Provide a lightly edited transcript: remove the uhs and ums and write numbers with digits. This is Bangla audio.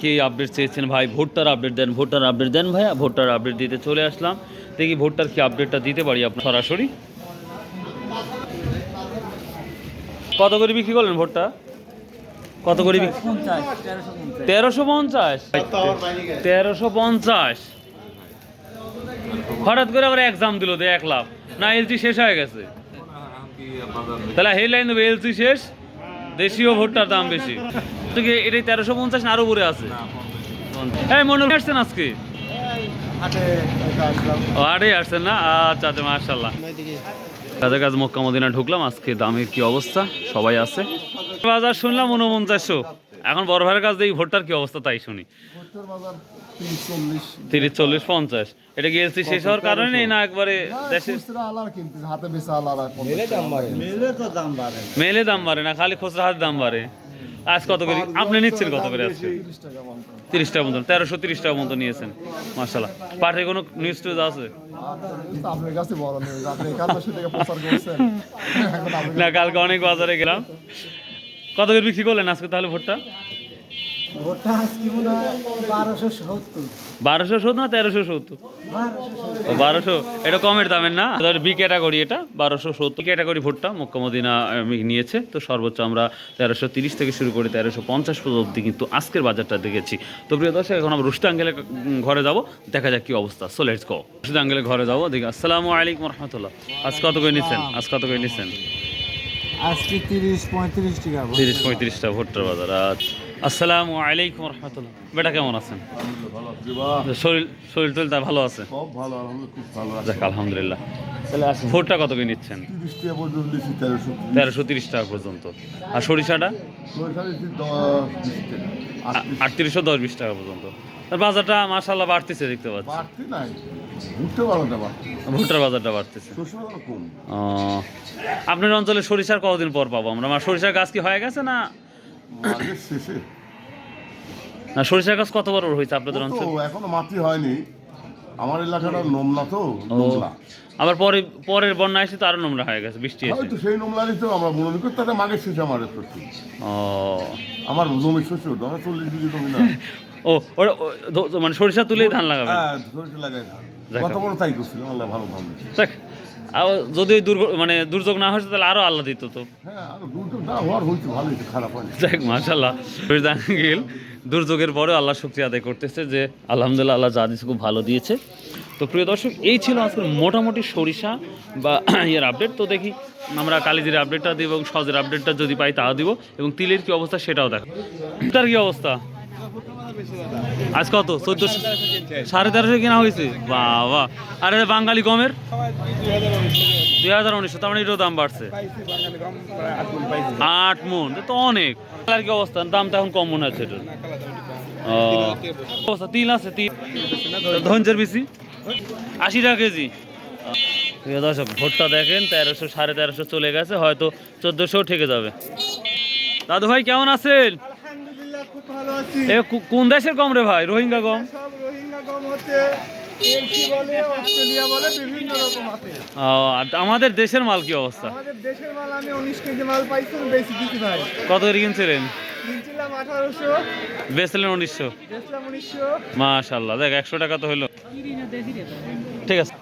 কি আপডেট চেয়েছেন ভাই, ভোটটার আপডেট দেন, ভোটটার আপডেট দেন ভাইয়া। ভোটটার আপডেট দিতে চলে আসলাম। দেখি ভোটটার কি আপডেটটা দিতে পারি আপনার সরাসরি। কত করে বিক্রি করলেন ভোটটা? কত করে? 1350। 1350 হঠাৎ করে আবার এক্সাম দিল 1 লাখ না, এলসি শেষ হয়ে গেছে তাহলে হেডলাইন দেবে এলসি শেষ, দেশীয় ভোটটার দাম বেশি। এটাই 1350 না আরো উপরে আছে? হ্যাঁ মনে আসছেন আজকে হাটে আসছেন না? আচ্ছা আচ্ছা মাশাআল্লাহ। তাদের কাছে মক্কা মদিনা ঢুকলাম, আজকে দামের কি অবস্থা সবাই আছে। বাজার শুনলাম 4900, এখন বড় ভাইয়ের কাছে এই ভোটটার কি অবস্থা তাই শুনি। 30 40 50 এটা কি এলসি শেষ হওয়ার কারণে না একবারে দেশের মেলে দাম বাড়ে না, খালি খুচরা হাতে দাম বাড়ে। আজ কত করে আপনি নিচ্ছেন? কত করে আজকে? 30 টাকা মতো, 1330 টাকা মতো নিয়েছেন মাশাআল্লাহ। পাঠে কোনো নিউজ টিউজ আছে না? কালকে অনেক বাজারে গেলাম। কত করে বিক্রি করলেন আজকে তাহলে ভোটটা? 1270 না 1370? 1200 এটা কমের দামের না, বি ক্যাটাগরি, এটা 1270 ক্যাটাগরি ভোটটা মক্কা মদিনা নিয়েছে। তো সর্বোচ্চ আমরা 1330 থেকে শুরু করে 1350 পর্যন্ত কিন্তু আজকের বাজারটা দেখেছি। তো প্রিয় দর্শক, এখন আমরা রুশিদ আঙ্কেলের ঘরে যাব, দেখা যাক কি অবস্থা। সো লেটস গো, রুশিদ আঙ্কেলের ঘরে যাবো, দেখি। আসসালামু আলাইকুম রহমতুল্লাহ। আজ কত করে নিচ্ছেন? আজ কত করে নিচ্ছেন? আজকে 30-35 টাকা। 30-35 টাকা ভোট্টার বাজার। আসসালামু আলাইকুম রহমতুল্লাহ। বেটা কেমন আছেন? শরীর শরীর টরীর ভালো আছে? যাক আলহামদুলিল্লাহ। তাহলে আজকে ভোটটা কত করে নিচ্ছেন? 1330 টাকা পর্যন্ত। আর সরিষাটা? 3810-20 টাকা পর্যন্ত। বাজারটা মাশাআল্লাহ বাড়তেছে দেখতে পাচ্ছি। ভুট্টার বাজারটা বাড়তেছে। আপনার অঞ্চলে সরিষার কতদিন পর পাবো আমরা? আমার সরিষার গাছ কি হয়ে গেছে না? না সরিষার গাছ কত বড় হয়েছে আপনাদের অঞ্চলে? এখনো মাটি হয়নি, আমার এলাকাটা নোংরা তো। আবার পরের বন্যা এসে তো আরো নোংরা হয়ে গেছে, বৃষ্টি এসে। হয়তো সেই নোংরারই তো আমরা মনে করি, তাতে মাঘের শেষে আমার শস্য। আমার জমি শস্য আমার 40 বিঘি জমি না। ও মানে সরিষা তুলেই ধান লাগাবে? হ্যাঁ সরিষা লাগাই, কত বড় তাই করছিলাম, আল্লাহ ভালো ভালো। যদি মানে দুর্যোগ না হয়েছে তাহলে আরো আল্লাহ দিত তো। হ্যাঁ আরো দুর্যোগ না হওয়ার হয়েছে, ভালোই, খারাপ হয়নি। যাক মাশাআল্লাহ। দুর্যোগের পরেও আল্লাহ শুকরিয়া আদায় করতেছে যে আলহামদুলিল্লাহ আল্লাহ যা দিয়েছে খুব ভালো দিয়েছে। তো প্রিয় দর্শক, এই ছিল আজকের মোটামুটি সরিষা বা ইয়ের আপডেট। তো দেখি আমরা কালিজির আপডেটটা দিব এবং সজের আপডেটটা যদি পাই তাও দিব, এবং তিলের কি অবস্থা সেটাও দেখো। তার কি অবস্থা আজ? কত? 1400 1350 কেনা হয়েছে? বাবা। আর বাঙালি গমের 2019, তার মানে এটাও দাম বাড়ছে 8 মন, তো অনেক। আর কি অবস্থা? দামটা এখন কম মনে হচ্ছে এটার। অবস্থা তিল আছে? তিল ধনজের বেশি 80 টাকা কেজি। প্রিয় দর্শক, ভোটটা দেখেন 1300 1350 চলে গেছে, হয়তো 1400 ঠেকে যাবে। দাদু ভাই কেমন আছেন? কোন দেশের গম রে ভাই? রোহিঙ্গা গম? আমাদের দেশের মাল কি অবস্থা? কত করে কিনছিলেন? বেচলেন 1900। মাশাআল্লাহ, দেখ 100 টাকা তো হলো। ঠিক আছে।